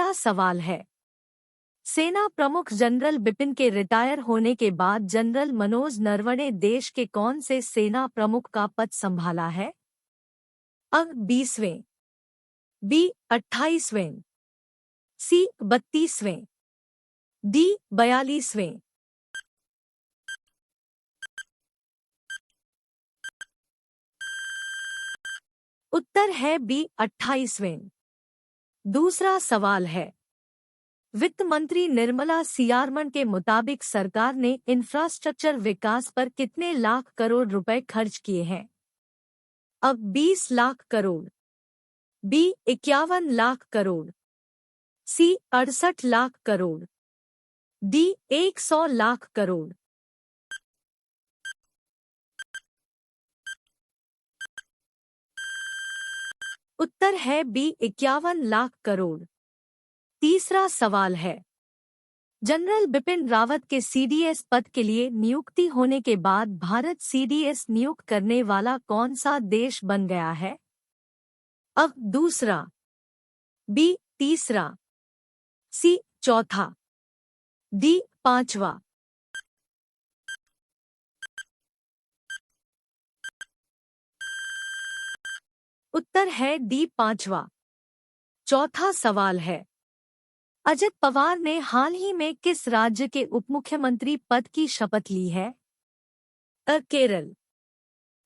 पहला सवाल है, सेना प्रमुख जनरल बिपिन के रिटायर होने के बाद जनरल मनोज नरवणे देश के कौन से सेना प्रमुख का पद संभाला है? अ 20वें, बी 28वें, सी 32वें, डी 42वें। उत्तर है बी 28वें। दूसरा सवाल है, वित्त मंत्री निर्मला सीतारमण के मुताबिक सरकार ने इंफ्रास्ट्रक्चर विकास पर कितने लाख करोड़ रुपए खर्च किए हैं? अब 20 लाख करोड़, बी 51 लाख करोड़, सी 68 लाख करोड़, डी 100 लाख करोड़। उत्तर है बी 51 लाख करोड़। तीसरा सवाल है, जनरल बिपिन रावत के सीडीएस पद के लिए नियुक्ति होने के बाद भारत सीडीएस नियुक्त करने वाला कौन सा देश बन गया है? अब दूसरा, बी तीसरा, सी चौथा, डी पांचवा। उत्तर है डी पांचवा। चौथा सवाल है, अजित पवार ने हाल ही में किस राज्य के उपमुख्यमंत्री पद की शपथ ली है? अ केरल,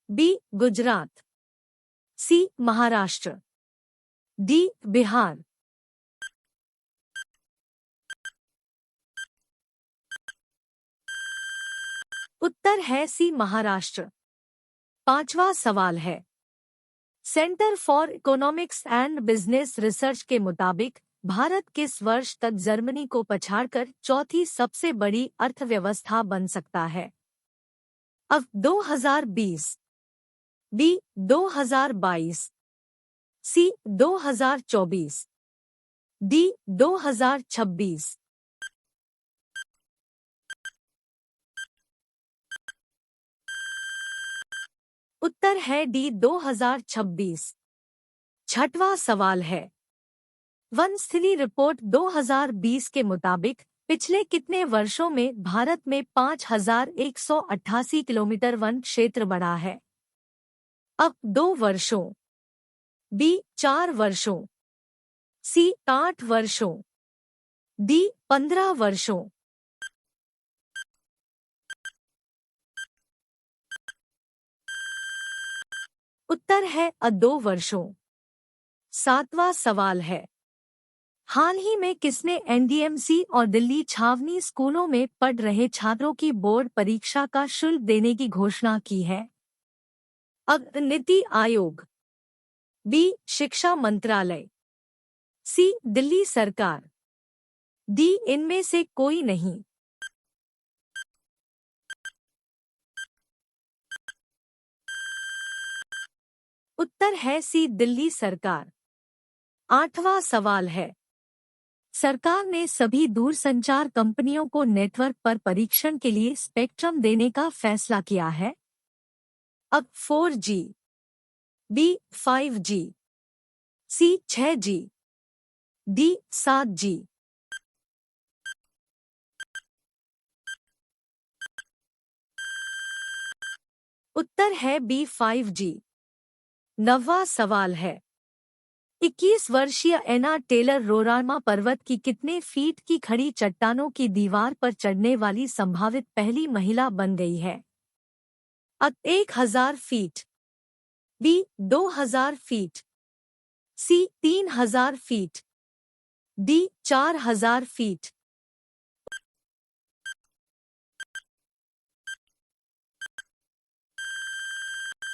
बी गुजरात, सी महाराष्ट्र, डी बिहार। उत्तर है सी महाराष्ट्र। पांचवा सवाल है, centre for economics and business research के मुताबिक भारत किस वर्ष तक जर्मनी को पछाड़कर चौथी सबसे बड़ी अर्थव्यवस्था बन सकता है? अब 2020, बी 2022, सी 2024, डी 2026। उत्तर है डी 2026। छठवां सवाल है, वन स्थली रिपोर्ट 2020 के मुताबिक पिछले कितने वर्षों में भारत में 5188 किलोमीटर वन क्षेत्र बढ़ा है? अब 2 वर्षों, बी 4 वर्षों, सी 8 वर्षों, डी 15 वर्षों। उत्तर है अ 2 वर्षों। सातवां सवाल है, हाल ही में किसने एनडीएमसी और दिल्ली छावनी स्कूलों में पढ़ रहे छात्रों की बोर्ड परीक्षा का शुल्क देने की घोषणा की है? अब नीति आयोग, बी शिक्षा मंत्रालय, सी दिल्ली सरकार, डी इनमें से कोई नहीं। उत्तर है सी दिल्ली सरकार। आठवां सवाल है, सरकार ने सभी दूरसंचार कंपनियों को नेटवर्क पर परीक्षण के लिए स्पेक्ट्रम देने का फैसला किया है? अब 4G, बी 5G, सी 6G, डी 7G। उत्तर है बी 5G। नौवां सवाल है, 21 वर्षीय एना टेलर रोरामा पर्वत की कितने फीट की खड़ी चट्टानों की दीवार पर चढ़ने वाली संभावित पहली महिला बन गई है? अ 1000 फीट, बी 2000 फीट, सी 3000 फीट, डी 4000 फीट।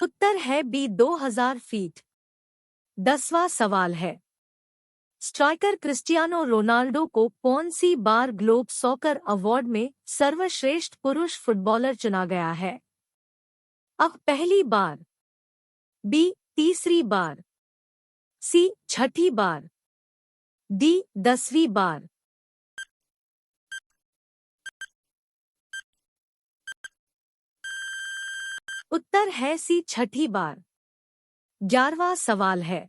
उत्तर है बी 2000 फीट। 10वां सवाल है, स्ट्राइकर क्रिस्टियानो रोनाल्डो को कौन सी बार ग्लोब सॉकर अवार्ड में सर्वश्रेष्ठ पुरुष फुटबॉलर चुना गया है? अब पहली बार, बी तीसरी बार, सी छठी बार, डी 10वीं बार। उत्तर है सी छठी बार। 11वां सवाल है,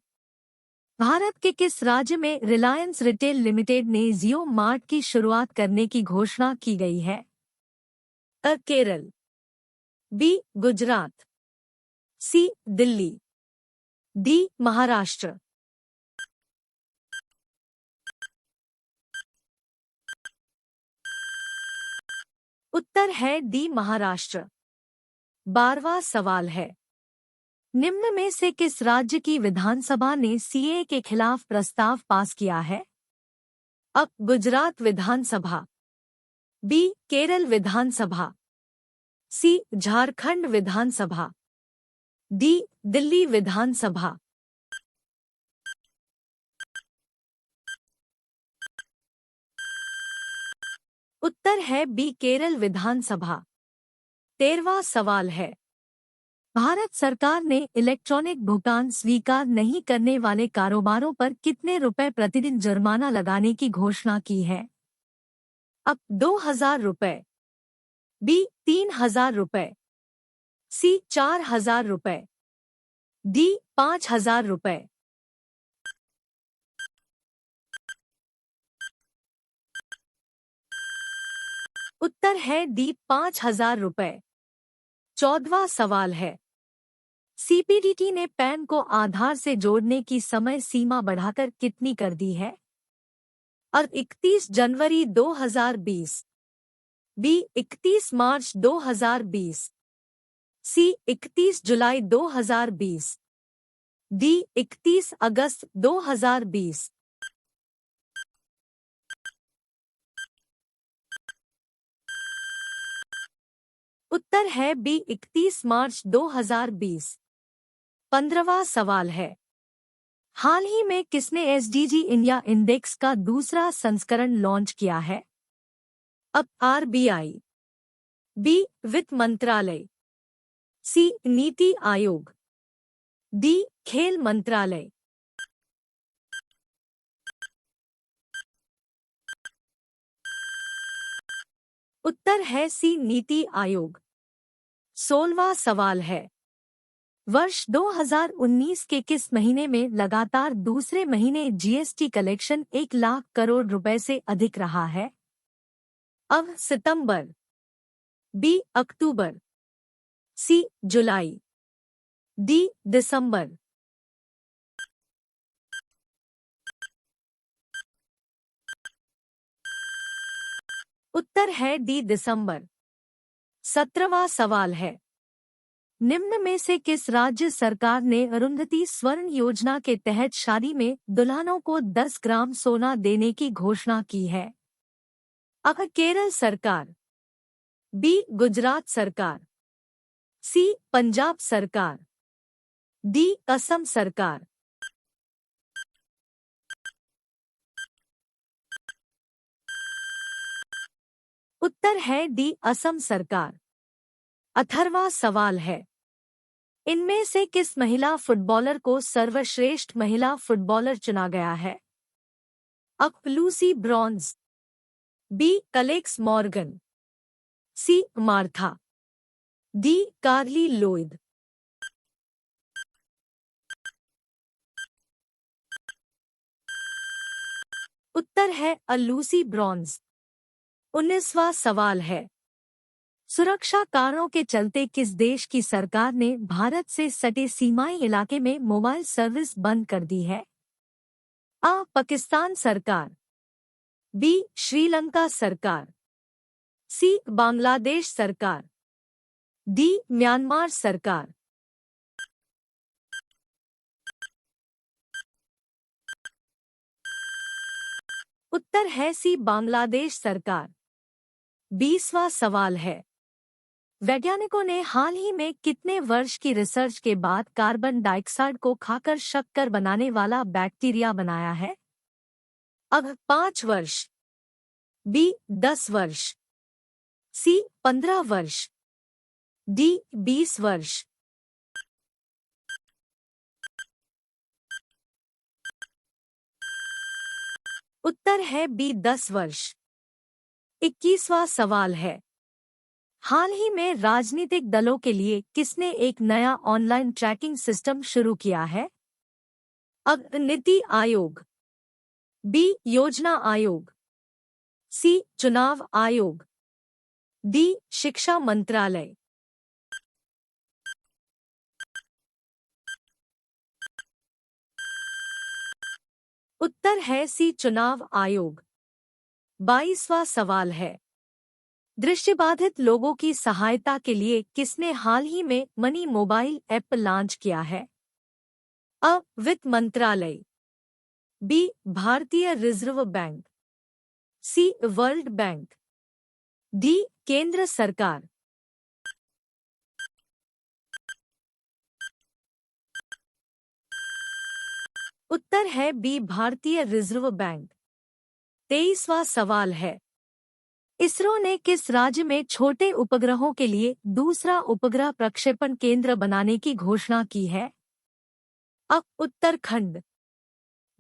भारत के किस राज्य में रिलायंस रिटेल लिमिटेड ने जियो मार्ट की शुरुआत करने की घोषणा की गई है? अ. केरल, बी. गुजरात, सी. दिल्ली, डी. महाराष्ट्र। उत्तर है डी. महाराष्ट्र। 12वां सवाल है, निम्न में से किस राज्य की विधानसभा ने सीए के खिलाफ प्रस्ताव पास किया है? अब गुजरात विधानसभा, बी. केरल विधानसभा, सी. झारखंड विधानसभा, डी. दिल्ली विधानसभा। उत्तर है बी. केरल विधानसभा। 13वां सवाल है, भारत सरकार ने इलेक्ट्रॉनिक भुगतान स्वीकार नहीं करने वाले कारोबारों पर कितने रुपए प्रतिदिन जुर्माना लगाने की घोषणा की है? अब 2,000 रुपए, बी. 3,000 रुपए, सी. 4,000 रुपए, डी. 5,000 रुपए। उत्तर है डी. 5,000 रुपए। 14वां सवाल है, सीपीडीटी ने पैन को आधार से जोड़ने की समय सीमा बढ़ाकर कितनी कर दी है? और 31 जनवरी 2020, बी. 31 मार्च 2020, सी. 31 जुलाई 2020, डी. 31 अगस्त 2020। उत्तर है बी. 31 मार्च 2020। 15वां सवाल है, हाल ही में किसने एसडीजी इंडिया इंडेक्स का दूसरा संस्करण लॉन्च किया है? अब आरबीआई, बी. वित्त मंत्रालय, सी. नीति आयोग, डी. खेल मंत्रालय। उत्तर है सी. नीति आयोग। 16वां सवाल है, वर्ष 2019 के किस महीने में लगातार दूसरे महीने जीएसटी कलेक्शन 1 लाख करोड़ रुपए से अधिक रहा है? अब सितंबर, बी. अक्टूबर, सी. जुलाई, डी. दिसंबर। उत्तर है डी. दिसंबर। 17वां सवाल है, निम्न में से किस राज्य सरकार ने अरुंधति स्वर्ण योजना के तहत शादी में दुल्हनों को 10 ग्राम सोना देने की घोषणा की है? अ. केरल सरकार, बी. गुजरात सरकार, सी. पंजाब सरकार, डी. असम सरकार। उत्तर है डी. असम सरकार। 18वां सवाल है, इनमें से किस महिला फुटबॉलर को सर्वश्रेष्ठ महिला फुटबॉलर चुना गया है? A. Lucy Bronze, B. Alex Morgan, C. Martha, D. Carli Lloyd. उत्तर है अ. Lucy bronze. 19वां सवाल है, सुरक्षा कारणों के चलते किस देश की सरकार ने भारत से सटे सीमाई इलाके में मोबाइल सर्विस बंद कर दी है? अ. पाकिस्तान सरकार, बी. श्रीलंका सरकार, सी. बांग्लादेश सरकार, डी. म्यांमार सरकार। उत्तर है सी. बांग्लादेश सरकार। 20वां सवाल है, वैज्ञानिकों ने हाल ही में कितने वर्ष की रिसर्च के बाद कार्बन डाइऑक्साइड को खाकर शक्कर बनाने वाला बैक्टीरिया बनाया है? अब 5 वर्ष, बी. 10 वर्ष, सी. 15 वर्ष, डी. 20 वर्ष। उत्तर है बी. 10 वर्ष। 21वां सवाल है, हाल ही में राजनीतिक दलों के लिए किसने एक नया ऑनलाइन ट्रैकिंग सिस्टम शुरू किया है? अब नीति आयोग, बी योजना आयोग, सी चुनाव आयोग, डी शिक्षा मंत्रालय। उत्तर है सी चुनाव आयोग। 22वां सवाल है, दृष्टिबाधित लोगों की सहायता के लिए किसने हाल ही में मनी मोबाइल ऐप लॉन्च किया है? अ वित्त मंत्रालय, बी भारतीय रिजर्व बैंक, सी वर्ल्ड बैंक, डी केंद्र सरकार। उत्तर है बी भारतीय रिजर्व बैंक। 23वां सवाल है, इसरो ने किस राज्य में छोटे उपग्रहों के लिए दूसरा उपग्रह प्रक्षेपण केंद्र बनाने की घोषणा की है? अ उत्तराखंड,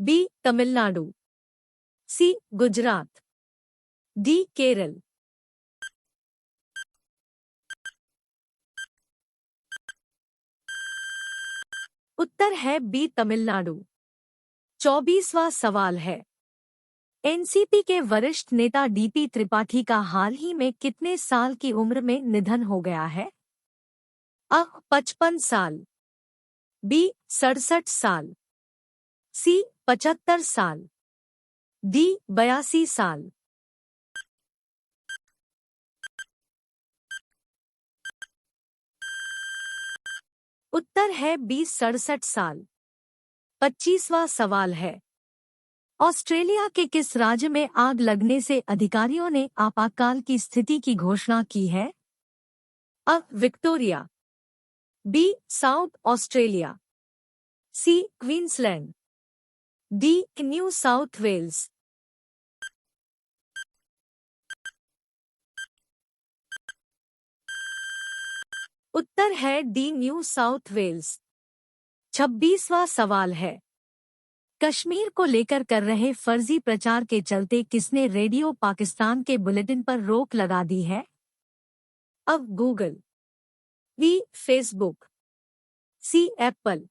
बी तमिलनाडु, सी गुजरात, डी केरल। उत्तर है बी तमिलनाडु। 24वां सवाल है, एनसीपी के वरिष्ठ नेता डीपी त्रिपाठी का हाल ही में कितने साल की उम्र में निधन हो गया है? अ 55 साल, बी 67 साल, सी 75 साल, डी 82 साल। उत्तर है बी 67 साल। 25वां सवाल है, ऑस्ट्रेलिया के किस राज्य में आग लगने से अधिकारियों ने आपातकाल की स्थिति की घोषणा की है? A Victoria, B South Australia, C Queensland, D New South Wales. उत्तर है डी न्यू साउथ वेल्स। 26वां सवाल है, कश्मीर को लेकर कर रहे फर्जी प्रचार के चलते किसने रेडियो पाकिस्तान के बुलेटिन पर रोक लगा दी है? अब गूगल, बी फेसबुक, सी एप्पल,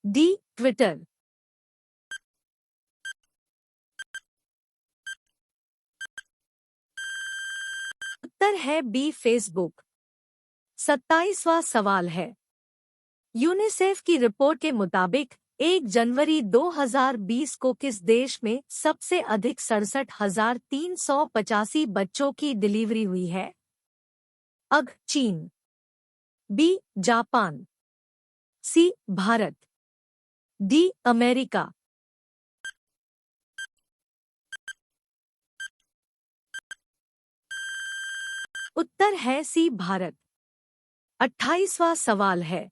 डी ट्विटर। उत्तर है बी फेसबुक। 27वां सवाल है, यूनिसेफ की रिपोर्ट के मुताबिक 1 जनवरी 2020 को किस देश में सबसे अधिक 67,385 बच्चों की डिलीवरी हुई है? अग चीन, बी जापान, सी भारत, डी अमेरिका। उत्तर है सी भारत। 28वां सवाल है,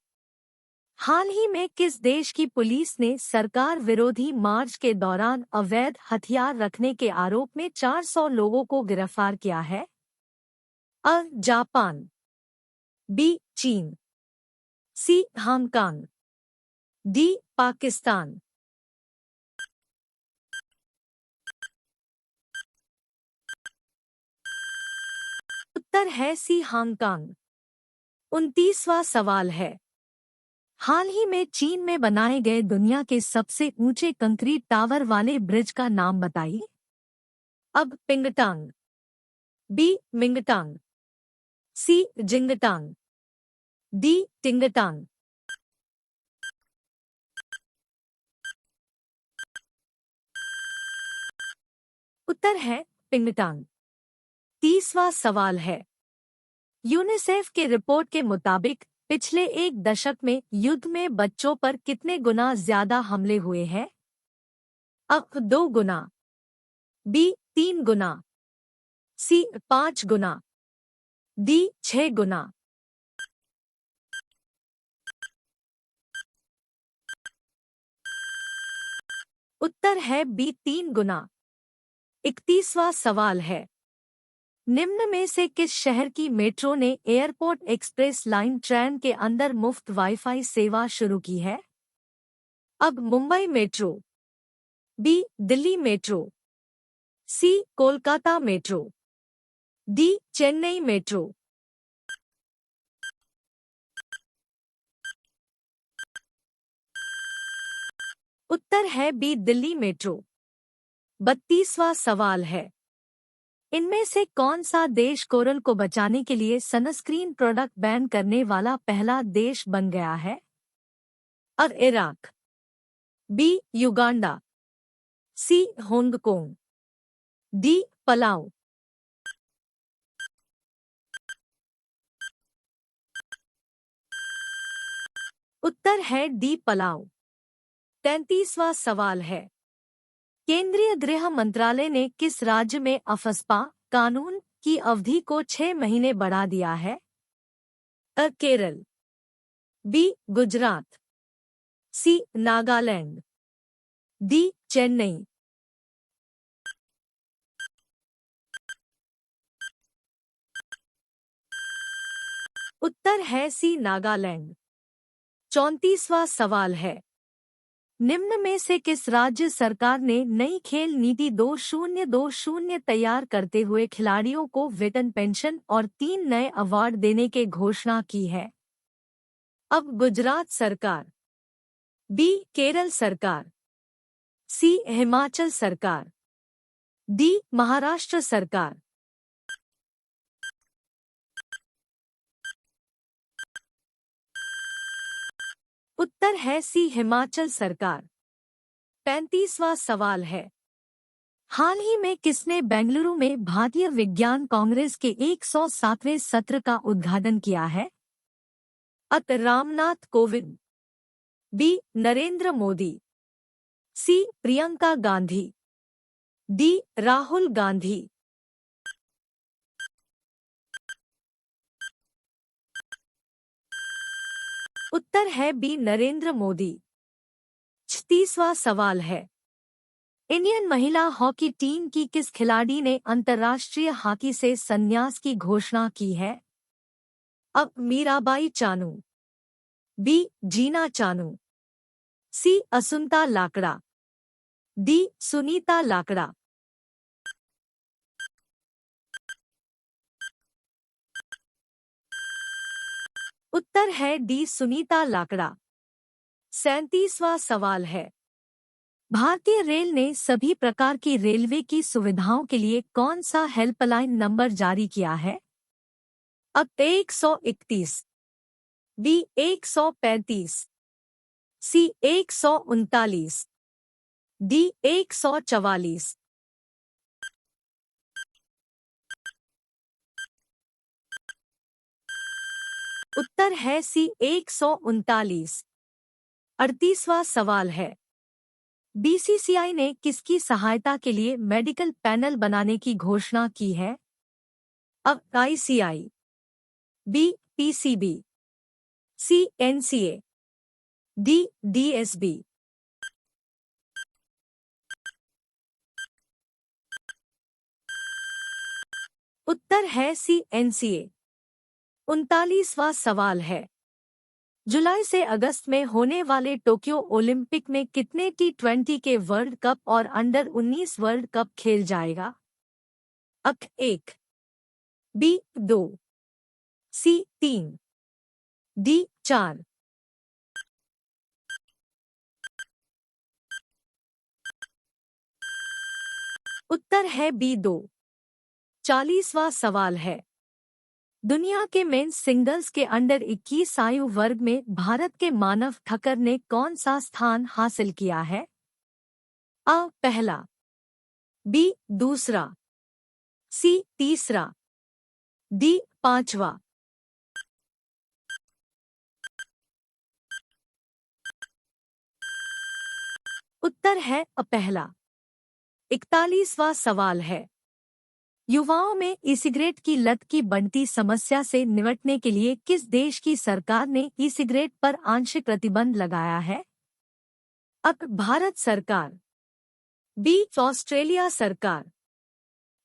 हाल ही में किस देश की पुलिस ने सरकार विरोधी मार्च के दौरान अवैध हथियार रखने के आरोप में 400 लोगों को गिरफ्तार किया है? अ जापान, बी चीन, सी हांगकांग, डी पाकिस्तान। उत्तर है सी हांगकांग। 29वां सवाल है, हाल ही में चीन में बनाए गए दुनिया के सबसे ऊंचे कंक्रीट टावर वाले ब्रिज का नाम बताइए। अब पिंगटांग, बी मिंगटांग, सी जिंगटांग, डी टिंगटांग। उत्तर है पिंगटांग। 30वां सवाल है, यूनिसेफ के रिपोर्ट के मुताबिक पिछले 1 दशक में युद्ध में बच्चों पर कितने गुना ज्यादा हमले हुए हैं? अ 2 गुना, बी 3 गुना, सी 5 गुना, डी 6 गुना। उत्तर है बी 3 गुना। 31वां सवाल है, निम्न में से किस शहर की मेट्रो ने एयरपोर्ट एक्सप्रेस लाइन ट्रेन के अंदर मुफ्त वाईफाई सेवा शुरू की है? A Mumbai metro, B Delhi metro, C Kolkata metro, D Chennai metro. उत्तर है बी दिल्ली मेट्रो। 32वां सवाल है, इनमें से कौन सा देश कोरल को बचाने के लिए सनस्क्रीन प्रोडक्ट बैन करने वाला पहला देश बन गया है? अ इराक, बी युगांडा, सी हांगकांग, डी पलाऊ। उत्तर है डी पलाऊ। 33वां सवाल है, केंद्रीय गृह मंत्रालय ने किस राज्य में अफस्पा कानून की अवधि को 6 महीने बढ़ा दिया है? अ केरल, बी गुजरात, सी नागालैंड, डी चेन्नई। उत्तर है सी नागालैंड। 34वां सवाल है, निम्न में से किस राज्य सरकार ने नई खेल नीति 2020 तैयार करते हुए खिलाड़ियों को वेतन पेंशन और 3 नए अवार्ड देने की घोषणा की है? अब गुजरात सरकार, बी केरल सरकार, सी हिमाचल सरकार, डी महाराष्ट्र सरकार। उत्तर है सी हिमाचल सरकार। 35वां सवाल है, हाल ही में किसने बेंगलुरु में भारतीय विज्ञान कांग्रेस के 107वें सत्र का उद्घाटन किया है? अ रामनाथ कोविंद, बी नरेंद्र मोदी, सी प्रियंका गांधी, डी राहुल गांधी। उत्तर है बी नरेंद्र मोदी। 36वां सवाल है, इंडियन महिला हॉकी टीम की किस खिलाड़ी ने अंतर्राष्ट्रीय हॉकी से संन्यास की घोषणा की है? अब मीराबाई चानू, बी जीना चानू, सी असुंता लाकड़ा, डी सुनीता लाकड़ा। उत्तर है डी सुनीता लाकड़ा। 37वां सवाल है, भारतीय रेल ने सभी प्रकार की रेलवे की सुविधाओं के लिए कौन सा हेल्पलाइन नंबर जारी किया है? अब 131, बी 135, सी 139, डी 144। उत्तर है सी 139। 38वां सवाल है, बीसीसीआई ने किसकी सहायता के लिए मेडिकल पैनल बनाने की घोषणा की है? अब आईसीआई, बी पीसीबी, सी एनसीए, डी डीएसबी। उत्तर है सी एनसीए। 39वां सवाल है, जुलाई से अगस्त में होने वाले टोक्यो ओलंपिक में कितने टी20 के वर्ल्ड कप और अंडर 19 वर्ल्ड कप खेल जाएगा? अक 1, बी 2, सी 3, डी 4। उत्तर है बी 2। 40वां सवाल है, दुनिया के मेंस सिंगल्स के अंडर 21 आयु वर्ग में भारत के मानव ठक्कर ने कौन सा स्थान हासिल किया है? अ पहला, बी दूसरा, सी तीसरा, डी पांचवा। उत्तर है अ पहला। 41वां सवाल है, युवाओं में ई सिगरेट की लत की बढ़ती समस्या से निपटने के लिए किस देश की सरकार ने ई सिगरेट पर आंशिक प्रतिबंध लगाया है? अब भारत सरकार, बी ऑस्ट्रेलिया सरकार,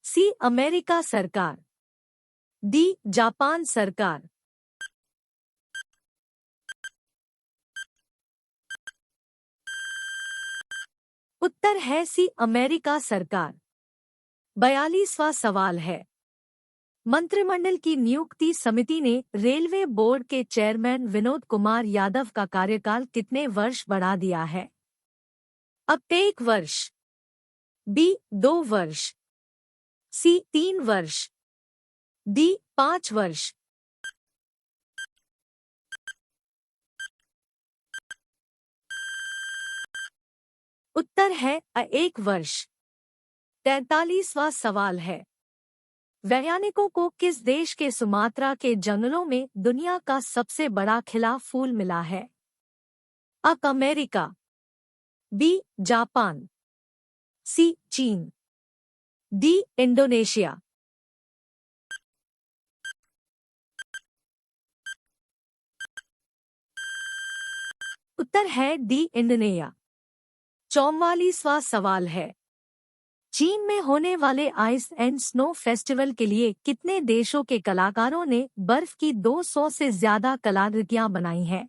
सी अमेरिका सरकार, डी जापान सरकार। उत्तर है सी अमेरिका सरकार। 42वां सवाल है, मंत्रिमंडल की नियुक्ति समिति ने रेलवे बोर्ड के चेयरमैन विनोद कुमार यादव का कार्यकाल कितने वर्ष बढ़ा दिया है? अब 1 वर्ष, बी 2 वर्ष, सी 3 वर्ष, डी 5 वर्ष। उत्तर है 1 वर्ष। 43वां सवाल है, वैज्ञानिकों को किस देश के सुमात्रा के जंगलों में दुनिया का सबसे बड़ा खिला फूल मिला है? अ अमेरिका, बी जापान, सी चीन, डी इंडोनेशिया। उत्तर है डी इंडोनेशिया। 44वां सवाल है, चीन में होने वाले आइस एंड स्नो फेस्टिवल के लिए कितने देशों के कलाकारों ने बर्फ की 200 से ज्यादा कलाकृतियां बनाई हैं?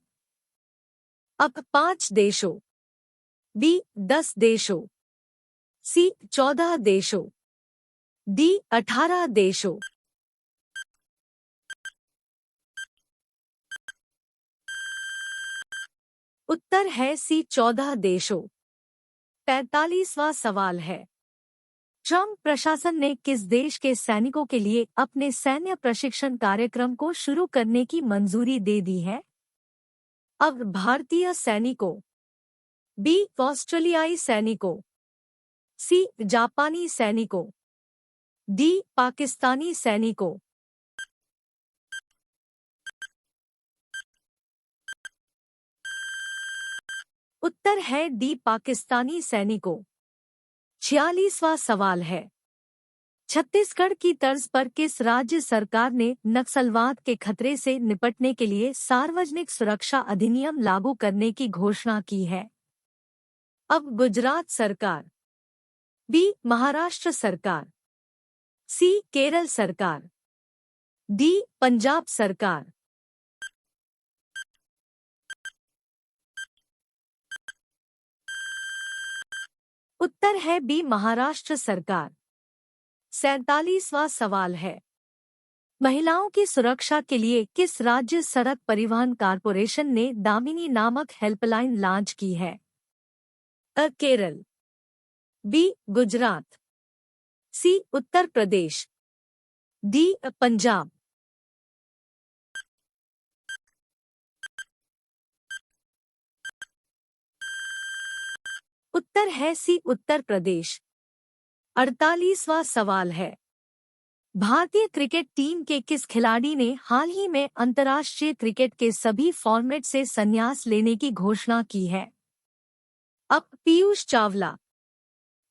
अब 5 देशों, बी 10 देशों, सी 14 देशों, डी 18 देशों। उत्तर है सी 14 देशों। 45वां सवाल है, ट्रम्प प्रशासन ने किस देश के सैनिकों के लिए अपने सैन्य प्रशिक्षण कार्यक्रम को शुरू करने की मंजूरी दे दी है? अब भारतीय सैनिकों, बी ऑस्ट्रेलियाई सैनिकों, सी जापानी सैनिकों, डी पाकिस्तानी सैनिकों। उत्तर है डी पाकिस्तानी सैनिकों। 46वां सवाल है, छत्तीसगढ़ की तर्ज पर किस राज्य सरकार ने नक्सलवाद के खतरे से निपटने के लिए सार्वजनिक सुरक्षा अधिनियम लागू करने की घोषणा की है? अब गुजरात सरकार, बी महाराष्ट्र सरकार, सी केरल सरकार, डी पंजाब सरकार। उत्तर है बी महाराष्ट्र सरकार। 47वां सवाल है, महिलाओं की सुरक्षा के लिए किस राज्य सड़क परिवहन कारपोरेशन ने दामिनी नामक हेल्पलाइन लॉन्च की है? अ केरल, बी गुजरात, सी उत्तर प्रदेश, डी पंजाब। उत्तर है सी उत्तर प्रदेश। 48वां सवाल है, भारतीय क्रिकेट टीम के किस खिलाड़ी ने हाल ही में अंतर्राष्ट्रीय क्रिकेट के सभी फॉर्मेट से संन्यास लेने की घोषणा की है? अब पीयूष चावला,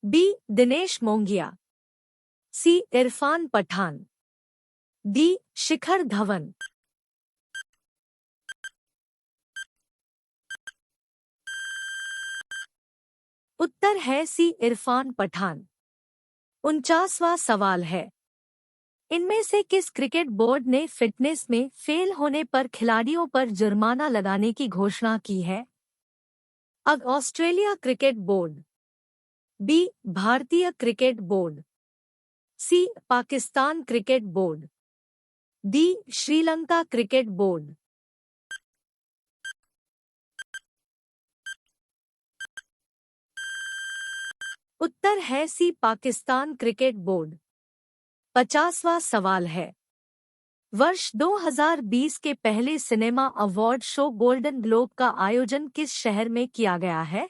बी दिनेश मोंगिया, सी इरफान पठान, डी शिखर धवन। उत्तर है सी इरफान पठान। 49वां सवाल है, इनमें से किस क्रिकेट बोर्ड ने फिटनेस में फेल होने पर खिलाड़ियों पर जुर्माना लगाने की घोषणा की है? A Australia cricket board, B भारतीय cricket board, C Pakistan cricket board, D Sri Lanka cricket board. उत्तर है सी पाकिस्तान क्रिकेट बोर्ड। 50वां सवाल है, वर्ष 2020 के पहले cinema award show golden globe का आयोजन किस शहर में किया गया है?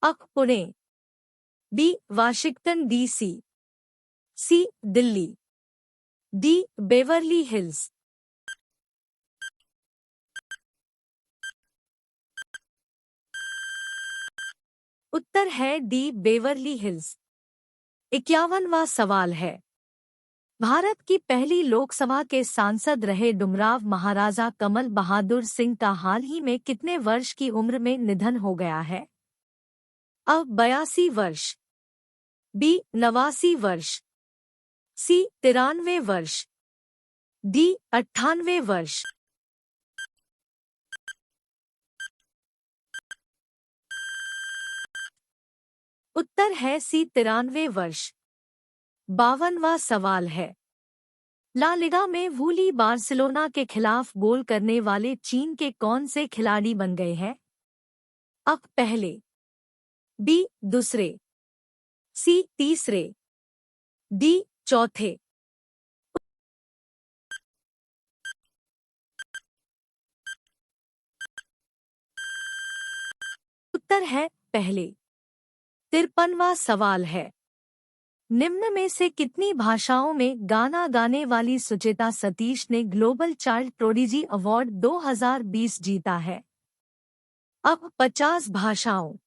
A Pune, B Washington DC, C Delhi, D Beverly Hills. उत्तर है डी बेवर्ली हिल्स। 51वां सवाल है, भारत की पहली लोकसभा के सांसद रहे डुमराव महाराजा कमल बहादुर सिंह का हाल ही में कितने वर्ष की उम्र में निधन हो गया है? अब 82 वर्ष, बी 89 वर्ष, सी 93 वर्ष, डी 98 वर्ष। उत्तर है सी 93 वर्ष। 52वां सवाल है, ला लिगा में वूली बार्सिलोना के खिलाफ गोल करने वाले चीन के कौन से खिलाड़ी बन गए हैं? अब पहले, बी दूसरे, सी तीसरे, डी चौथे। उत्तर है पहले। 53वां सवाल है, निम्न में से कितनी भाषाओं में गाना गाने वाली सुचिता सतीश ने ग्लोबल चाइल्ड प्रोडिजी अवार्ड 2020 जीता है? अब 50 भाषाओं,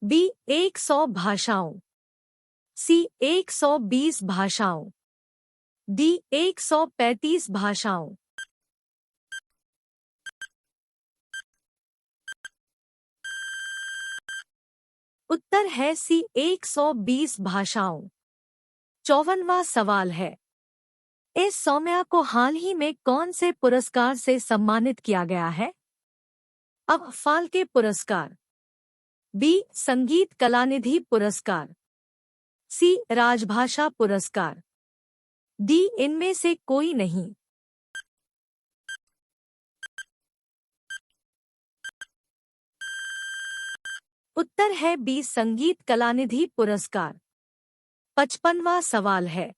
बी 100 भाषाओं, सी 120 भाषाओं, डी 135 भाषाओं। उत्तर है सी 120 भाषाओं। 54वां सवाल है, इस सौम्या को हाल ही में कौन से पुरस्कार से सम्मानित किया गया है? अब फाल्के पुरस्कार, बी संगीत कलानिधि पुरस्कार, सी राजभाषा पुरस्कार, डी इनमें से कोई नहीं। उत्तर है बी संगीत कलानिधि पुरस्कार। 55वां सवाल है,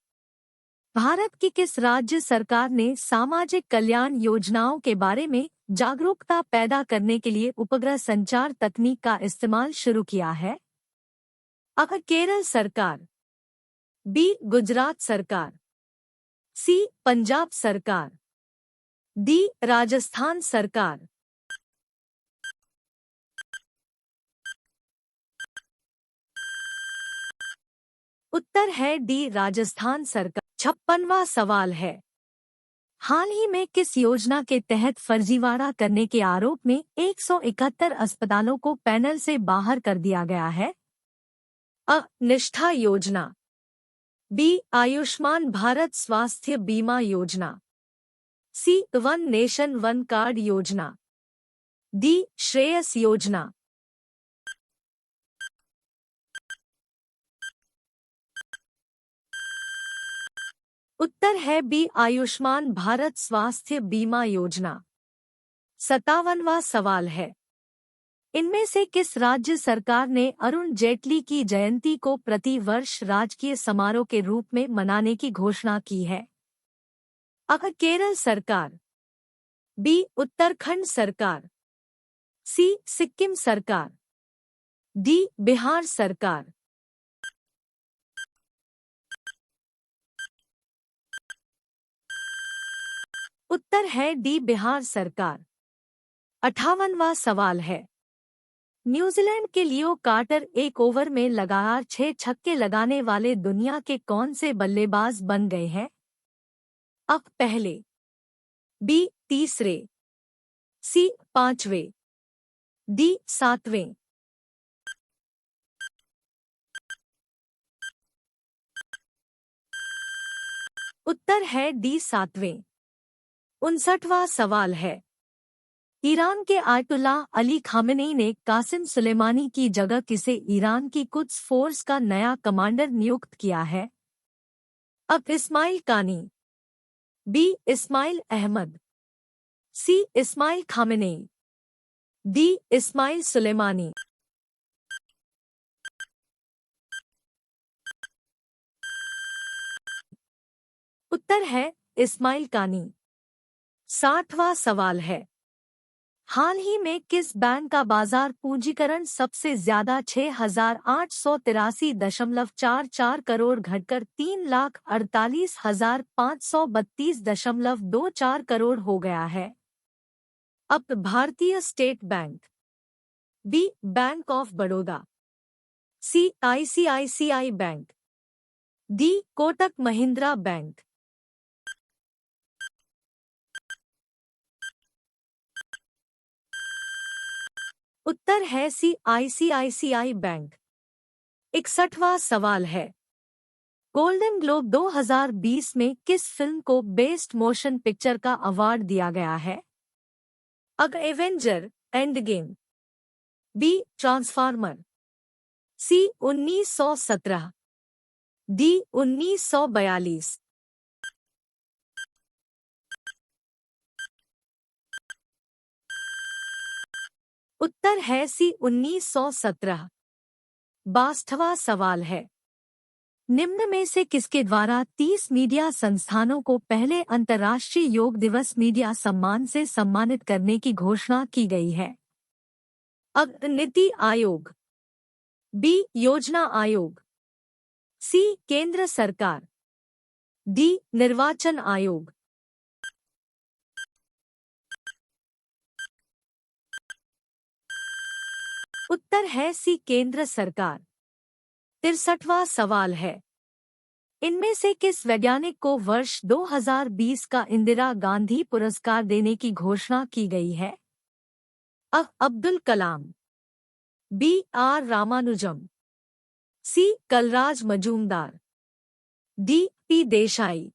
भारत की किस राज्य सरकार ने सामाजिक कल्याण योजनाओं के बारे में जागरूकता पैदा करने के लिए उपग्रह संचार तकनीक का इस्तेमाल शुरू किया है? अगर केरल सरकार, बी गुजरात सरकार, सी पंजाब सरकार, डी राजस्थान सरकार। उत्तर है डी राजस्थान सरकार। 56वां सवाल है, हाल ही में किस योजना के तहत फर्जीवाड़ा करने के आरोप में 171 अस्पतालों को पैनल से बाहर कर दिया गया है? अ निष्ठा योजना, बी आयुष्मान भारत स्वास्थ्य बीमा योजना, सी वन नेशन वन कार्ड योजना, डी श्रेयस योजना। उत्तर है बी आयुष्मान भारत स्वास्थ्य बीमा योजना। 57वां सवाल है, इनमें से किस राज्य सरकार ने अरुण जेटली की जयंती को प्रति वर्ष राजकीय समारोह के रूप में मनाने की घोषणा की है? अगर केरल सरकार, बी उत्तराखंड सरकार, सी सिक्किम सरकार, डी बिहार सरकार। उत्तर है डी बिहार सरकार। 58वां सवाल है, न्यूजीलैंड के लियो कार्टर एक ओवर में लगातार 6 छक्के लगाने वाले दुनिया के कौन से बल्लेबाज बन गए हैं? अब पहले, बी तीसरे, सी पांचवें, डी सातवें। उत्तर है डी सातवें। 59वां सवाल है, ईरान के आयतुल्लाह अली खामेनेई ने कासिम सुलेमानी की जगह किसे ईरान की कुद्स फोर्स का नया कमांडर नियुक्त किया है? अब इस्माइल कानी, बी इस्माइल अहमद, सी इस्माइल खामेनेई, डी इस्माइल सुलेमानी। उत्तर है इस्माइल कानी। 60वां सवाल है, हाल ही में किस बैंक का बाजार पूंजीकरण सबसे ज्यादा 6,883.44 करोड़ घटकर 3,48,532.24 करोड़ हो गया है? अब भारतीय state bank, B bank of Baroda, C ICICI bank, D Kotak Mahindra bank. उत्तर है सी आईसीआईसीआई बैंक। 61वां सवाल है, गोल्डन ग्लोब 2020 में किस फिल्म को बेस्ट मोशन पिक्चर का अवार्ड दिया गया है? A Avenger Endgame, b Transformer, c 1917, d 1942। उत्तर है सी 1917। 62वां सवाल है, निम्न में से किसके द्वारा 30 मीडिया संस्थानों को पहले अंतर्राष्ट्रीय योग दिवस मीडिया सम्मान से सम्मानित करने की घोषणा की गई है? नीति आयोग, बी योजना आयोग, सी केंद्र सरकार, डी निर्वाचन आयोग। उत्तर है सी केंद्र सरकार। 63वां सवाल है, इनमें से किस वैज्ञानिक को वर्ष 2020 का इंदिरा गांधी पुरस्कार देने की घोषणा की गई है? Abdul Kalam, B R Ramanujam, C Kalraj Majumdar, D P Desai.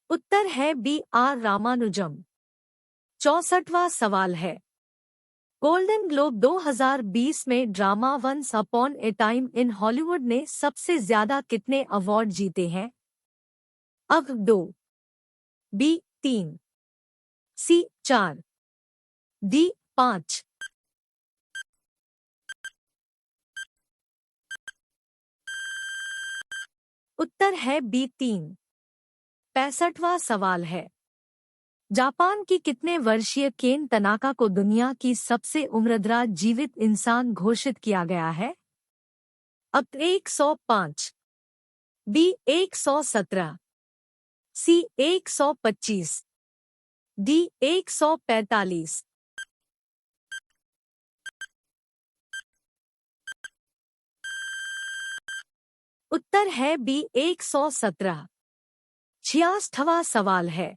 उत्तर है बी आर रामानुजम। 64वां सवाल है, गोल्डन ग्लोब 2020 में drama once upon a time in Hollywood ने सबसे ज्यादा कितने अवार्ड जीते हैं? 2, बी 3, सी 4, डी 5। उत्तर है बी 3। 65वां सवाल है, जापान की कितने वर्षीय केन तनाका को दुनिया की सबसे उम्रदराज जीवित इंसान घोषित किया गया है? 105, बी 117, सी 125, डी 145। उत्तर है बी 117। 66वां सवाल है,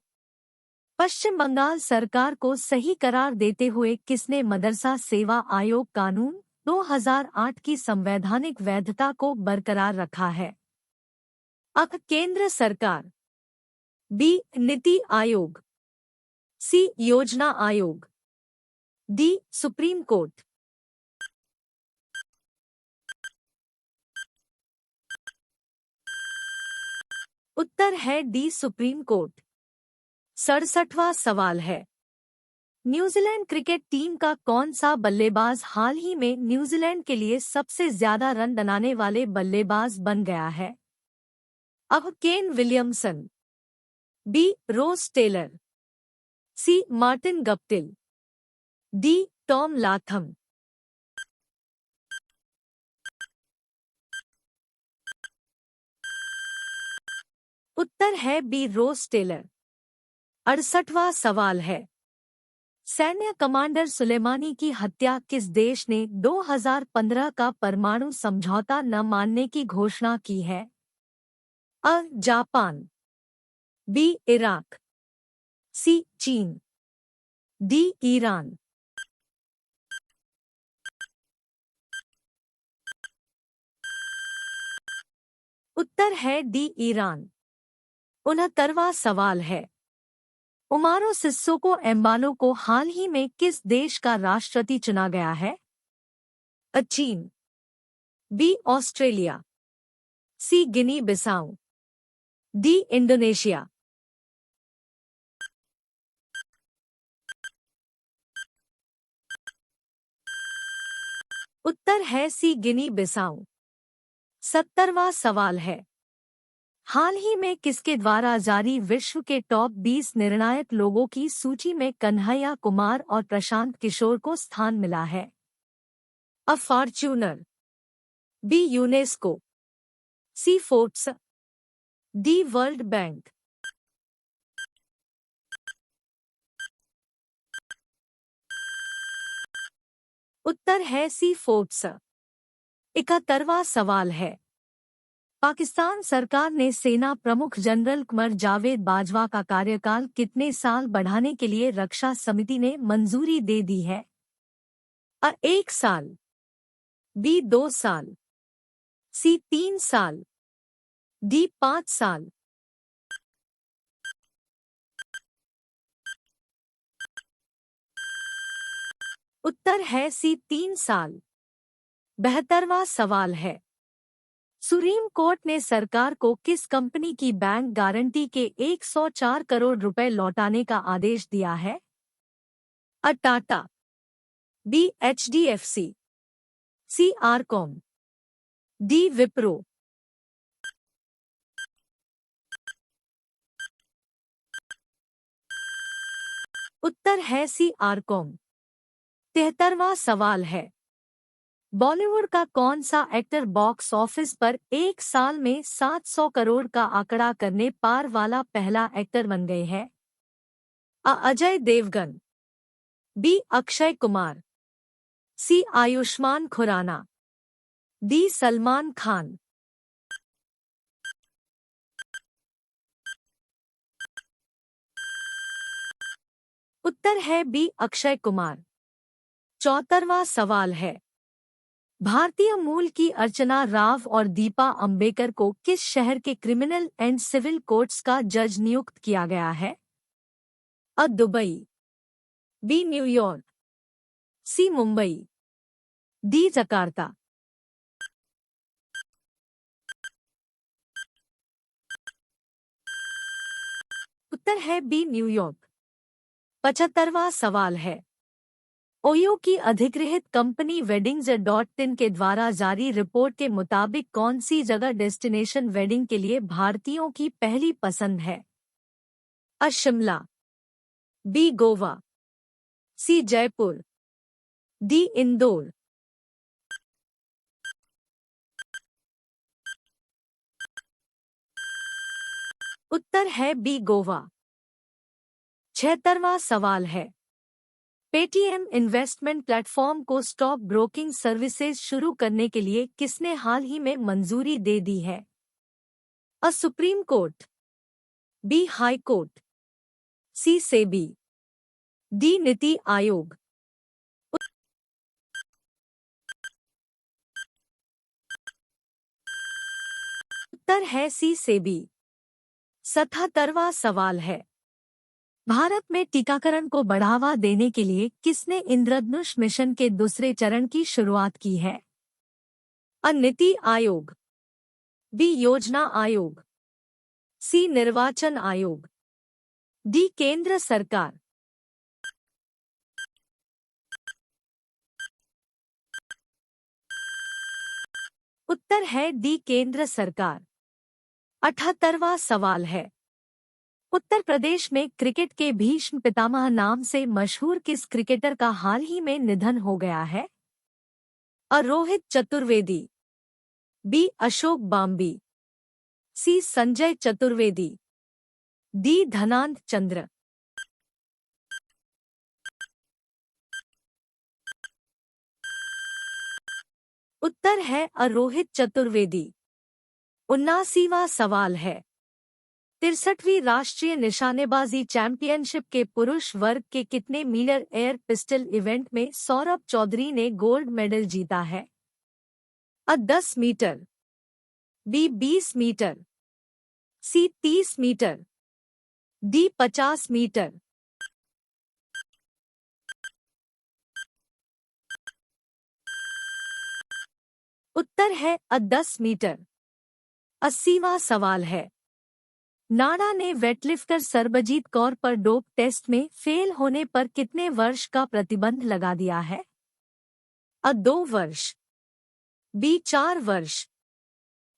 पश्चिम बंगाल सरकार को सही करार देते हुए किसने मदरसा सेवा आयोग कानून 2008 की संवैधानिक वैधता को बरकरार रखा है? केंद्र सरकार, बी नीति आयोग, सी योजना आयोग, डी सुप्रीम कोर्ट। उत्तर है डी सुप्रीम कोर्ट। 67वां सवाल है, न्यूजीलैंड क्रिकेट टीम का कौन सा बल्लेबाज हाल ही में न्यूजीलैंड के लिए सबसे ज्यादा रन बनाने वाले बल्लेबाज बन गया है? Kane Williamson, B Ross Taylor, C Martin Guptill, D Tom Latham. उत्तर है बी रोज टेलर। 68वां सवाल है, सैन्य कमांडर सुलेमानी की हत्या किस देश ने 2015 का परमाणु समझौता न मानने की घोषणा की है? जापान, बी इराक, सी चीन, डी ईरान। उत्तर है डी ईरान। 69वां सवाल है, उमारो सिस्सोको एम्बालो को हाल ही में किस देश का राष्ट्रपति चुना गया है? चीन, बी ऑस्ट्रेलिया, सी गिनी बिसाऊ, डी इंडोनेशिया। उत्तर है सी गिनी बिसाऊ। 70वां सवाल है, हाल ही में किसके द्वारा जारी विश्व के टॉप 20 निर्णायक लोगों की सूची में कन्हैया कुमार और प्रशांत किशोर को स्थान मिला है? फॉर्च्यूनर, बी यूनेस्को, सी फोर्ब्स, डी वर्ल्ड बैंक। उत्तर है सी फोर्ब्स। 71वां सवाल है, पाकिस्तान सरकार ने सेना प्रमुख जनरल कमर जावेद बाजवा का कार्यकाल कितने साल बढ़ाने के लिए रक्षा समिति ने मंजूरी दे दी है? 1 साल, बी 2 साल, सी 3 साल, डी 5 साल। उत्तर है सी 3 साल। 72वां सवाल है, सुप्रीम कोर्ट ने सरकार को किस कंपनी की बैंक गारंटी के 104 करोड़ रुपए लौटाने का आदेश दिया है? अ टाटा, बी एचडीएफसी, सी आरकॉम, डी विप्रो। उत्तर है सी आरकॉम। 73वां सवाल है, बॉलीवुड का कौन सा एक्टर बॉक्स ऑफिस पर एक साल में 700 करोड़ का आंकड़ा करने पार वाला पहला एक्टर बन गए हैं? अ अजय देवगन, बी अक्षय कुमार, सी आयुष्मान खुराना, डी सलमान खान। उत्तर है बी अक्षय कुमार। 74वां सवाल है, भारतीय मूल की अर्चना राव और दीपा अंबेकर को किस शहर के क्रिमिनल एंड सिविल कोर्ट्स का जज नियुक्त किया गया है? अ दुबई, बी न्यूयॉर्क, सी मुंबई, डी जकार्ता। उत्तर है बी न्यूयॉर्क। 75वां सवाल है, ओयो की अधिकृत कंपनी वेडिंग्स डॉट इन के द्वारा जारी रिपोर्ट के मुताबिक कौन सी जगह डेस्टिनेशन वेडिंग के लिए भारतीयों की पहली पसंद है? अ शिमला, बी गोवा, सी जयपुर, डी इंदौर। उत्तर है बी गोवा। 76वां सवाल है, पेटीएम इन्वेस्टमेंट प्लेटफॉर्म को स्टॉक ब्रोकिंग सर्विसेज शुरू करने के लिए किसने हाल ही में मंजूरी दे दी है? A Supreme Court, b High Court, c SEBI, d NITI Aayog. उत्तर है सी सेबी। 77वां सवाल है, भारत में टीकाकरण को बढ़ावा देने के लिए किसने इंद्रधनुष मिशन के दूसरे चरण की शुरुआत की है? अ नीति आयोग, बी योजना आयोग, सी निर्वाचन आयोग, डी केंद्र सरकार। उत्तर है डी केंद्र सरकार। 78वां सवाल है, उत्तर प्रदेश में क्रिकेट के भीष्म पितामह नाम से मशहूर किस क्रिकेटर का हाल ही में निधन हो गया है? अ रोहित चतुर्वेदी, बी अशोक बाम्बी, सी संजय चतुर्वेदी, डी धनांत चंद्र। उत्तर है अ रोहित चतुर्वेदी। 79वां सवाल है, 63वीं राष्ट्रीय निशानेबाजी चैंपियनशिप के पुरुष वर्ग के कितने मीटर एयर पिस्टल इवेंट में सौरभ चौधरी ने गोल्ड मेडल जीता है? अ 10 मीटर, बी 20 मीटर, सी 30 मीटर, डी 50 मीटर। उत्तर है अ 10 मीटर। 80वां सवाल है, नाडा ने वेटलिफ्टर सरबजीत कौर पर डोप टेस्ट में फेल होने पर कितने वर्ष का प्रतिबंध लगा दिया है? अ 2 वर्ष, बी 4 वर्ष,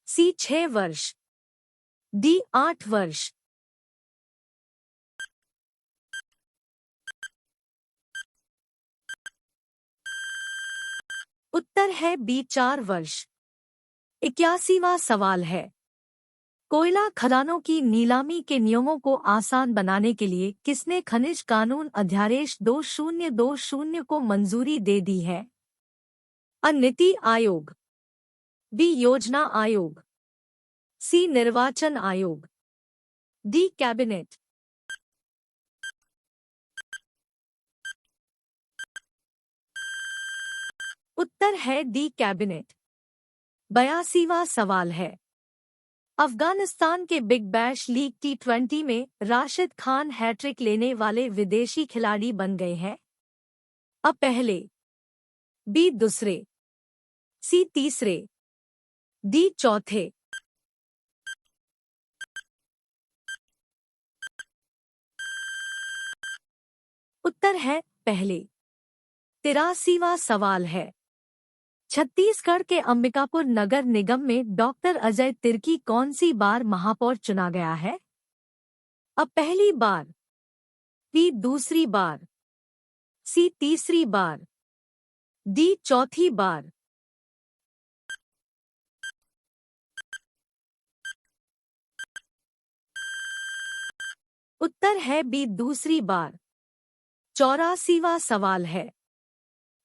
सी 6 वर्ष, डी 8 वर्ष। उत्तर है बी 4 वर्ष। 81वां सवाल है, कोयला खदानों की नीलामी के नियमों को आसान बनाने के लिए किसने खनिज कानून अध्यादेश 2020 को मंजूरी दे दी है? अ नीति आयोग, बी योजना आयोग, सी निर्वाचन आयोग, डी कैबिनेट। उत्तर है डी कैबिनेट। 82वां सवाल है, अफगानिस्तान के बिग बैश लीग T20 में राशिद खान हैट्रिक लेने वाले विदेशी खिलाड़ी बन गए हैं? अ पहले, बी दूसरे, सी तीसरे, डी चौथे। उत्तर है पहले। 83वां सवाल है, छत्तीसगढ़ के अंबिकापुर नगर निगम में डॉक्टर अजय तिर्की कौन सी बार महापौर चुना गया है? अब पहली बार, बी दूसरी बार, सी तीसरी बार, डी चौथी बार। उत्तर है बी दूसरी बार। 84वां सवाल है,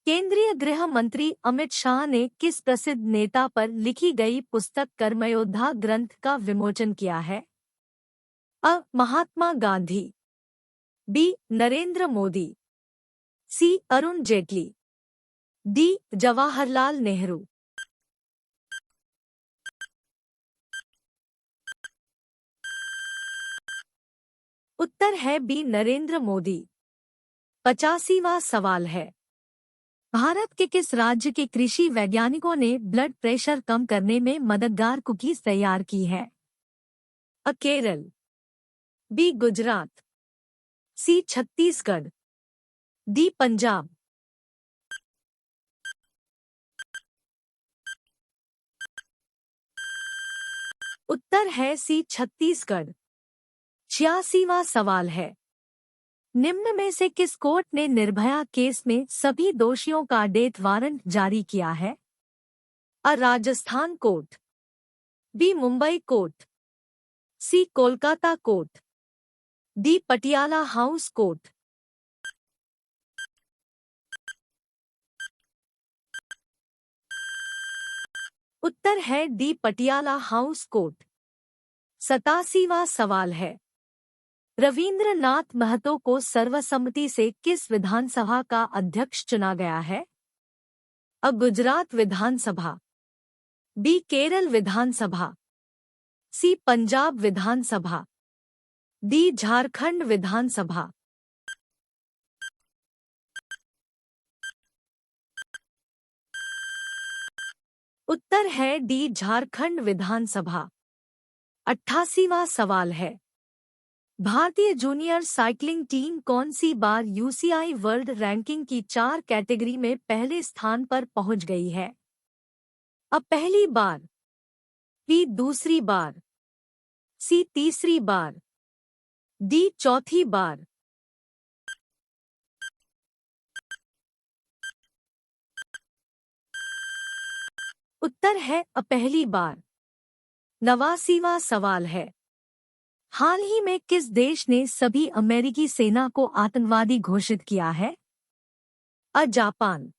केंद्रीय गृह मंत्री अमित शाह ने किस प्रसिद्ध नेता पर लिखी गई पुस्तक कर्मयोद्धा ग्रंथ का विमोचन किया है? अ महात्मा गांधी, बी नरेंद्र मोदी, सी अरुण जेटली, डी जवाहरलाल नेहरू। उत्तर है बी नरेंद्र मोदी। 85वां सवाल है, भारत के किस राज्य के कृषि वैज्ञानिकों ने ब्लड प्रेशर कम करने में मददगार कुकीज तैयार की है? अ केरल, बी गुजरात, सी छत्तीसगढ़, डी पंजाब। उत्तर है सी छत्तीसगढ़। 86वां सवाल है, निम्न में से किस कोर्ट ने निर्भया केस में सभी दोषियों का डेथ वारंट जारी किया है? A Rajasthan court, B Mumbai court, C Kolkata court, D Patiala house court. उत्तर है डी पटियाला हाउस कोर्ट। 87वां सवाल है, रविंद्रनाथ महतो को सर्वसम्मति से किस विधानसभा का अध्यक्ष चुना गया है? अ गुजरात विधानसभा, बी केरल विधानसभा, सी पंजाब विधानसभा, डी झारखंड विधानसभा। उत्तर है डी झारखंड विधानसभा। 88वां सवाल है, भारतीय जूनियर साइकिलिंग टीम कौन सी बार यूसीआई वर्ल्ड रैंकिंग की 4 कैटेगरी में पहले स्थान पर पहुंच गई है? अब पहली बार, बी दूसरी बार, सी तीसरी बार, डी चौथी बार। उत्तर है अ पहली बार। 89वां सवाल है, हाल ही में किस देश ने सभी अमेरिकी सेना को आतंकवादी घोषित किया है? अ जापान,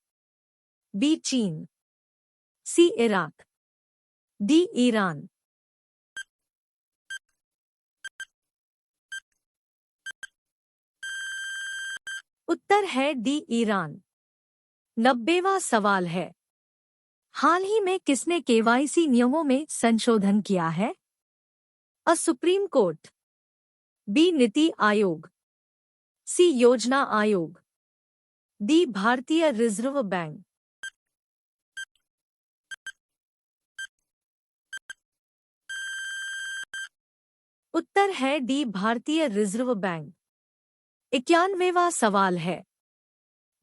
बी चीन, सी इराक, डी ईरान। उत्तर है डी ईरान। 90वां सवाल है, हाल ही में किसने केवाईसी नियमों में संशोधन किया है? A Supreme Court, B NITI Aayog, सी योजना आयोग, डी भारतीय रिजर्व बैंक। उत्तर है डी भारतीय रिजर्व बैंक। 91वां सवाल है,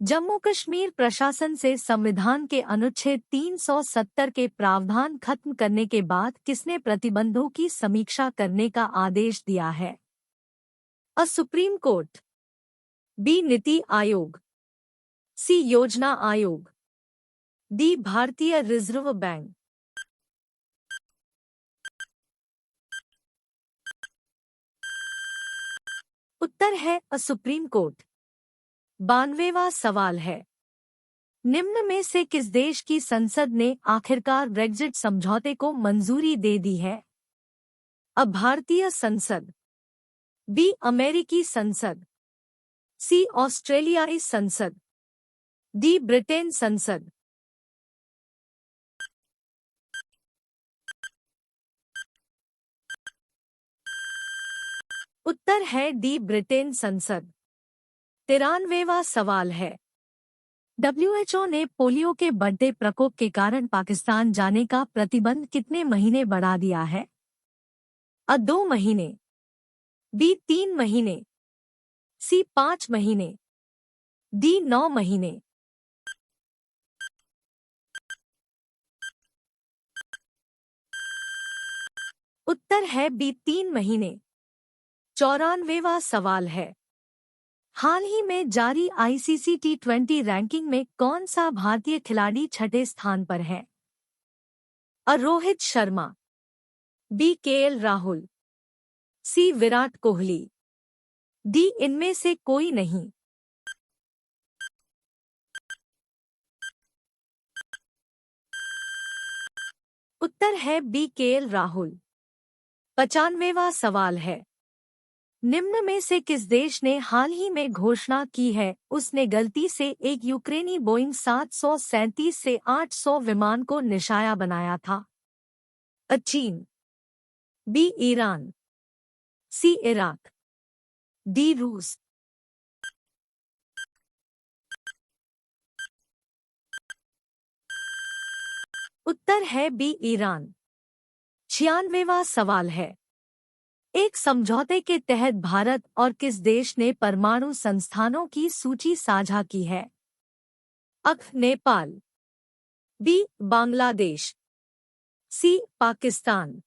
जम्मू कश्मीर प्रशासन से संविधान के अनुच्छेद 370 के प्रावधान खत्म करने के बाद किसने प्रतिबंधों की समीक्षा करने का आदेश दिया है? A Supreme Court, B NITI Aayog, सी योजना आयोग, डी भारतीय रिजर्व बैंक। उत्तर है अ सुप्रीम कोर्ट। 92वां सवाल है, निम्न में से किस देश की संसद ने आखिरकार ब्रेग्जिट समझौते को मंजूरी दे दी है? अ भारतीय संसद, बी अमेरिकी संसद, सी ऑस्ट्रेलियाई संसद, डी ब्रिटेन संसद। उत्तर है डी ब्रिटेन संसद। 93वां सवाल है, डब्ल्यूएचओ ने पोलियो के बढ़ते प्रकोप के कारण पाकिस्तान जाने का प्रतिबंध कितने महीने बढ़ा दिया है? अ 2 महीने, बी 3 महीने, सी 5 महीने, डी 9 महीने। उत्तर है बी 3 महीने। 94वां सवाल है, हाल ही में जारी आईसीसी T20 रैंकिंग में कौन सा भारतीय खिलाड़ी छठे स्थान पर है? अ रोहित शर्मा, बी केएल राहुल, सी विराट कोहली, डी इनमें से कोई नहीं। उत्तर है बी केएल राहुल। 95वां सवाल है, निम्न में से किस देश ने हाल ही में घोषणा की है उसने गलती से एक यूक्रेनी बोइंग 737 से 800 विमान को निशाना बनाया था? अ चीन, बी ईरान, सी इराक, डी रूस। उत्तर है बी ईरान। 96वां सवाल है, एक समझौते के तहत भारत और किस देश ने परमाणु संस्थानों की सूची साझा की है? अ नेपाल, बी बांग्लादेश, सी पाकिस्तान,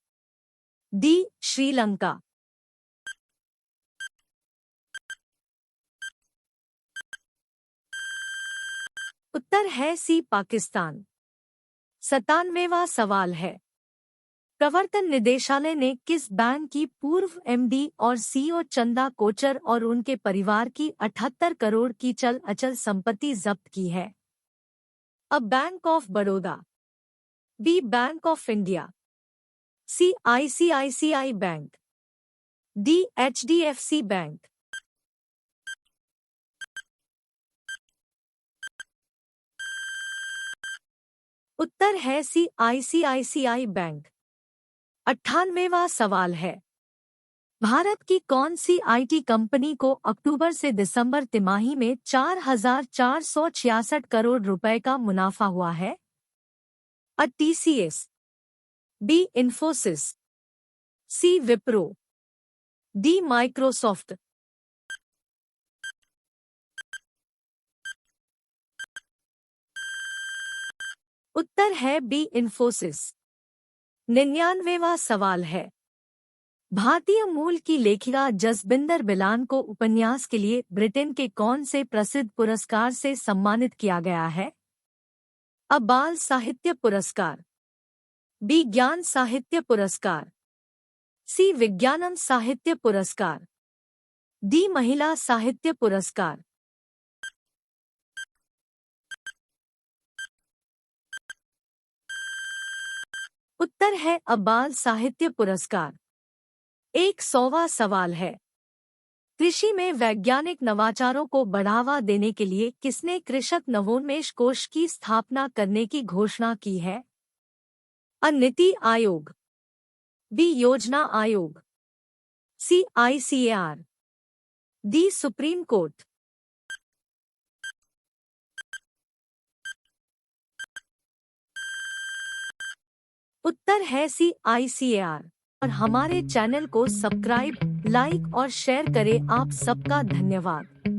डी श्रीलंका। उत्तर है सी पाकिस्तान। 97वां सवाल है, प्रवर्तन निदेशालय ने किस बैंक की पूर्व एमडी और सीईओ चंदा कोचर और उनके परिवार की 78 करोड़ की चल अचल संपत्ति जब्त की है? A bank of Baroda, B bank of India, C ICICI bank, D HDFC bank. उत्तर है सी आईसीआईसीआई बैंक। 98वां सवाल है, भारत की कौन सी आईटी कंपनी को अक्टूबर से दिसंबर तिमाही में 4,466 करोड़ रुपए का मुनाफा हुआ है? अ टीसीएस, बी इन्फोसिस, सी विप्रो, डी माइक्रोसॉफ्ट। उत्तर है बी इन्फोसिस। 99वां सवाल है, भारतीय मूल की लेखिका जसबिंदर बिलान को उपन्यास के लिए ब्रिटेन के कौन से प्रसिद्ध पुरस्कार से सम्मानित किया गया है? अ बाल साहित्य पुरस्कार, बी ज्ञान साहित्य पुरस्कार, सी विज्ञानम साहित्य पुरस्कार, डी महिला साहित्य पुरस्कार। उत्तर है अ बाल साहित्य पुरस्कार। 100वां सवाल है, कृषि में वैज्ञानिक नवाचारों को बढ़ावा देने के लिए किसने कृषक नवोन्मेष कोष की स्थापना करने की घोषणा की है? अ नीति आयोग, बी योजना आयोग, सी आईसीएआर, डी सुप्रीम कोर्ट। उत्तर है सी आईसीएआर। और हमारे चैनल को सब्सक्राइब, लाइक और शेयर करें। आप सबका धन्यवाद।